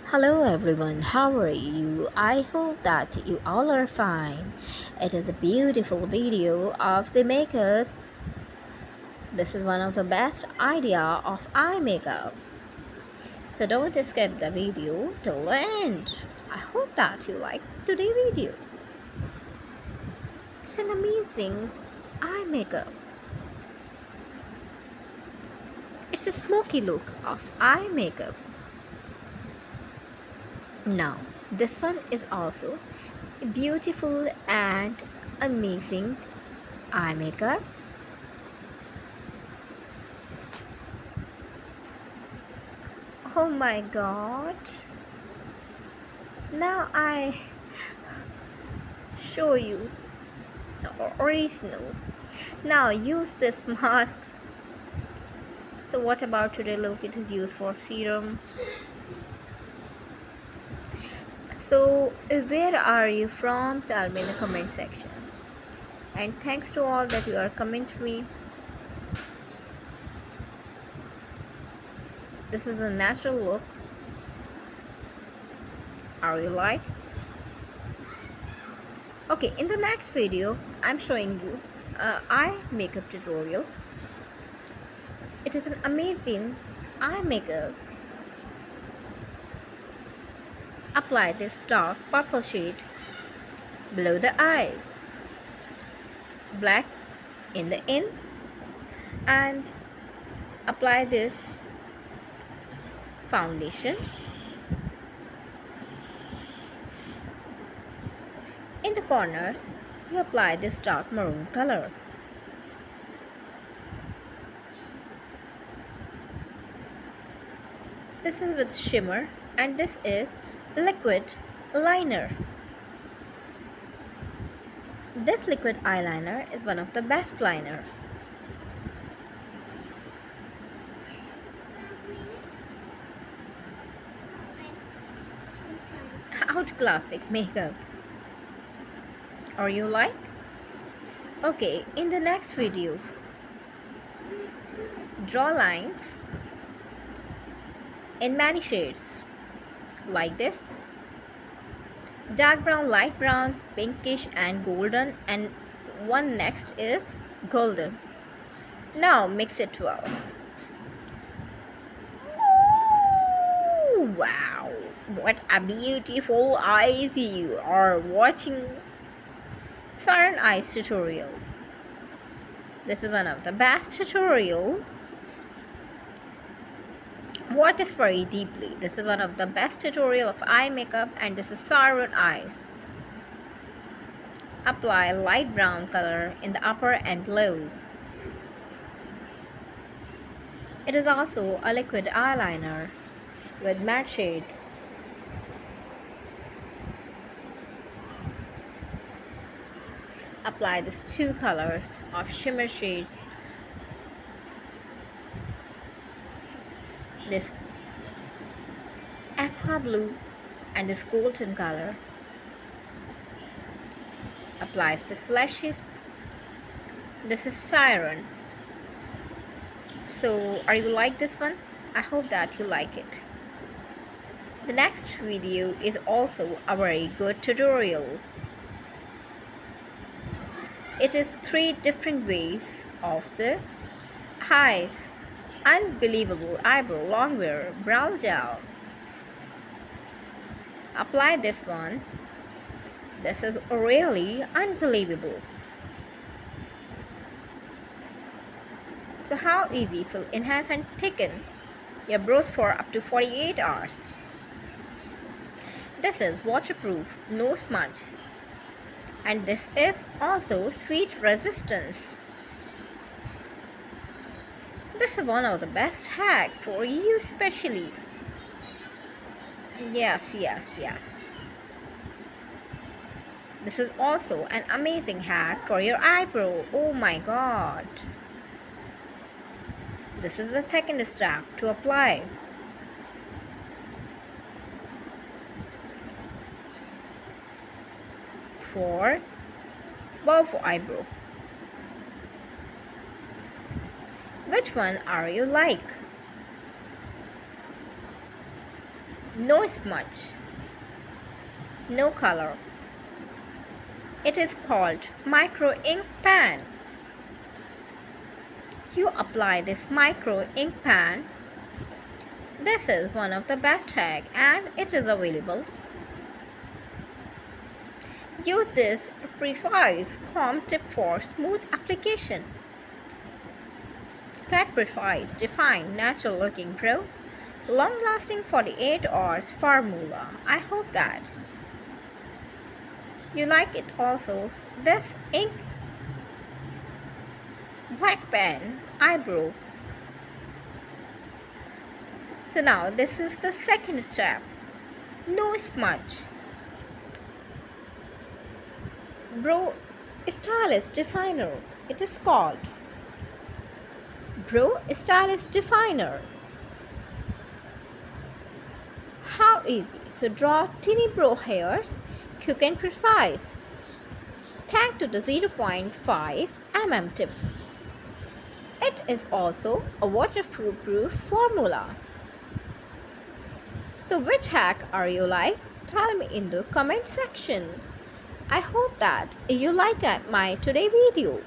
Hello everyone, how are you? I hope that you all are fine. It is a beautiful video of the makeup. This is one of the best idea of eye makeup. So don't skip the video till the end. I hope that you like today's video. It's an amazing eye makeup. It's a smoky look of eye makeup. Now, this one is also beautiful and amazing eye makeup. Oh my god. Now I show you the original. Now use this mask. So what about today look? It is used for serum. So where are you from? Tell me in the comment section. And thanks to all that you are comment me. This is a natural look. Are you like? Okay, in the next video I'm showing you eye makeup tutorial. It is an amazing eye makeup. Apply this dark purple shade below the eye, black in the in, and apply this foundation in the corners. You apply this dark maroon color. This is with shimmer and this is liquid liner. This liquid eyeliner is one of the best liner. Out classic makeup. Or you like? Okay, in the next video, draw lines in many shades like this: dark brown, light brown, pinkish and golden, and one next is golden. Now mix it well. Ooh, wow, what a beautiful eyes you are watching. Siren eyes tutorial. This is one of the best tutorial. What is very deeply. This is one of the best tutorial of eye makeup, and this is siren eyes. Apply light brown color in the upper and below. It is also a liquid eyeliner with matte shade. Apply these two colors of shimmer shades. This aqua blue and this golden color. Applies the lashes. This is siren. So are you like this one? I hope that you like it. The next video is also a very good tutorial. It is 3 different ways of the eyes. Unbelievable eyebrow, long wear, brow gel. Apply this one. This is really unbelievable. So how easy to enhance and thicken your brows for up to 48 hours. This is waterproof, no smudge. And this is also sweat resistance. This is one of the best hack for you especially. Yes. This is also an amazing hack for your eyebrow. Oh my god. This is the second step to apply. For both eyebrow. Which one are you like? No smudge, no color. It is called micro ink pen. You apply this micro ink pen. This is one of the best hack and it is available. Use this precise comb tip for smooth application. Cut precise, defined, natural looking brow. Long lasting 48 hours formula. I hope that you like it also. This ink black pen eyebrow. So now this is the second step. No smudge. Brow Stylist Definer. It is called Brow Stylist Definer. How easy. So draw teeny brow hairs, quick and precise. Thanks to the 0.5 mm tip. It is also a waterproof formula. So which hack are you like? Tell me in the comment section. I hope that you like my today video.